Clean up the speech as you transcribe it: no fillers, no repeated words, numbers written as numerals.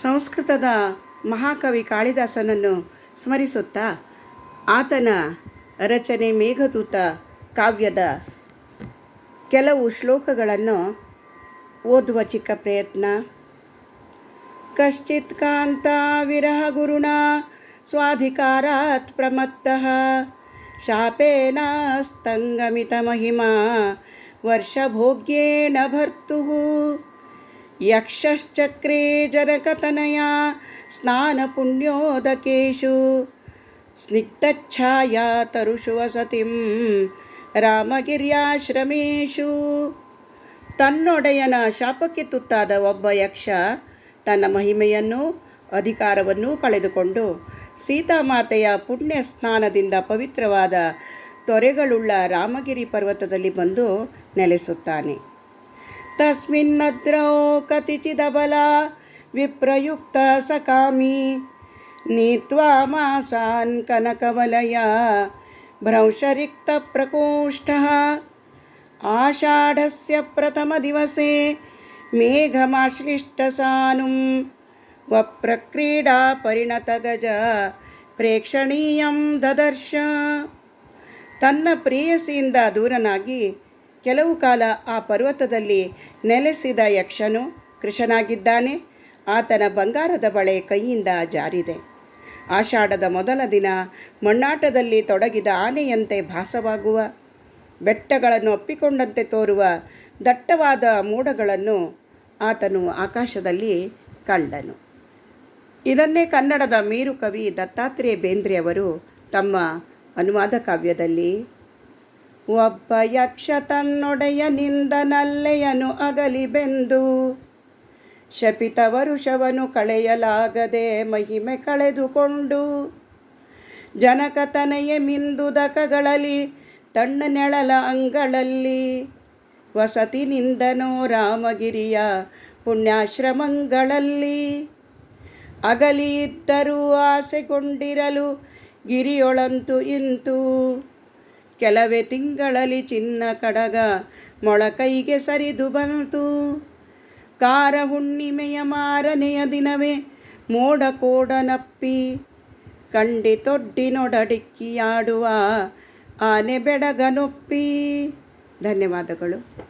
ಸಂಸ್ಕೃತದ ಮಹಾಕವಿ ಕಾಳಿದಾಸನನ್ನು ಸ್ಮರಿಸುತ್ತಾ ಆತನ ರಚನೆ ಮೇಘದೂತ ಕಾವ್ಯದ ಕೆಲವು ಶ್ಲೋಕಗಳನ್ನು ಓದುವ ಚಿಕ್ಕ ಪ್ರಯತ್ನ. ಕಶ್ಚಿತ್ ಕಾಂತ ವಿರಹ ಗುರುಣ ಸ್ವಾಧಿಕಾರಾತ್ ಪ್ರಮತ್ತಃ ಶಾಪೇನ ಸ್ತಂಗಮಿತ ಮಹಿಮಾ ವರ್ಷಭೋಗ್ಯೇನ ಭರ್ತುಃ ಯಕ್ಷಶ್ಚಕ್ರೇ ಜನಕತನಯ ಸ್ನಾನ ಪುಣ್ಯೋದಕೇಶು ಸ್ನಿಗ್ಧಚ್ಛಾಯಾ ತರುಷು ವಸತಿಂ ರಾಮಗಿರ್ಯಾಶ್ರಮೇಶು. ತನ್ನೊಡೆಯನ ಶಾಪಕ್ಕೆ ತುತ್ತಾದ ಒಬ್ಬ ಯಕ್ಷ ತನ್ನ ಮಹಿಮೆಯನ್ನು ಅಧಿಕಾರವನ್ನು ಕಳೆದುಕೊಂಡು ಸೀತಾಮಾತೆಯ ಪುಣ್ಯ ಸ್ನಾನದಿಂದ ಪವಿತ್ರವಾದ ತೊರೆಗಳುಳ್ಳ ರಾಮಗಿರಿ ಪರ್ವತದಲ್ಲಿ ಬಂದು ನೆಲೆಸುತ್ತಾನೆ. ತಸ್ಮಿನ್ನದ್ರೌ ಕತಿಚಿದಬಲ ವಿಪ್ರಯುಕ್ತ ಸಕಾಮಿ ನೀತ್ವಾ ಮಾಸಾನ್ ಕನಕವಲಯ ಭ್ರಂಶರಿಕ್ತ ಪ್ರಕೋಷ್ಠಃ ಆಷಾಢಸ್ಯ ಪ್ರಥಮ ದಿವಸೆ ಮೇಘಮಾಶ್ಲಿಷ್ಟಸಾನುಂ ವಪ್ರಕ್ರೀಡಾ ಪರಿಣತ ಗಜ ಪ್ರೇಕ್ಷಣೀಯಂ ದದರ್ಶ. ತನ್ನ ಪ್ರೇಯಸಿಯಿಂದ ದೂರನಾಗಿ ಕೆಲವು ಕಾಲ ಆ ಪರ್ವತದಲ್ಲಿ ನೆಲೆಸಿದ ಯಕ್ಷನು ಕೃಶನಾಗಿದ್ದಾನೆ. ಆತನ ಬಂಗಾರದ ಬಳೆ ಕೈಯಿಂದ ಜಾರಿದೆ. ಆಷಾಢದ ಮೊದಲ ದಿನ ಮಣ್ಣಾಟದಲ್ಲಿ ತೊಡಗಿದ ಆನೆಯಂತೆ ಭಾಸವಾಗುವ, ಬೆಟ್ಟಗಳನ್ನು ಅಪ್ಪಿಕೊಂಡಂತೆ ತೋರುವ ದಟ್ಟವಾದ ಮೋಡಗಳನ್ನು ಆತನು ಆಕಾಶದಲ್ಲಿ ಕಂಡನು. ಇದನ್ನೇ ಕನ್ನಡದ ಮೇರು ಕವಿ ದತ್ತಾತ್ರೇಯ ಬೇಂದ್ರೆಯವರು ತಮ್ಮ ಅನುವಾದ ಕಾವ್ಯದಲ್ಲಿ ಒಬ್ಬ ಯಕ್ಷ ತನ್ನೊಡೆಯನಿಂದ ನಲ್ಲೆಯನು ಅಗಲಿ ಬೆಂದು ಶಪಿತ ವರುಷವನು ಕಳೆಯಲಾಗದೆ ಮಹಿಮೆ ಕಳೆದುಕೊಂಡು ಜನಕತನೆಯ ಮಿಂದುದಕಗಳಲ್ಲಿ ತಣ್ಣ ನೆಳಲ ಅಂಗಳಲ್ಲಿ ವಸತಿನಿಂದನೋ ರಾಮಗಿರಿಯ ಪುಣ್ಯಾಶ್ರಮಗಳಲ್ಲಿ ಅಗಲಿ ಇದ್ದರೂ ಆಸೆಗೊಂಡಿರಲು ಗಿರಿಯೊಳಂತು ಇಂತು ಕೆಲವೇ ತಿಂಗಳಲ್ಲಿ ಚಿನ್ನ ಕಡಗ ಮೊಳಕೈಗೆ ಸರಿದು ಬಂತು. ಕಾರ ಹುಣ್ಣಿಮೆಯ ಮಾರನೆಯ ದಿನವೇ ಮೋಡ ಕೋಡನಪ್ಪಿ ಕಂಡಿತೊಡ್ಡಿನೊಡಡಿಕ್ಕಿಯಾಡುವ ಆನೆ ಬೆಡಗನೊಪ್ಪಿ. ಧನ್ಯವಾದಗಳು.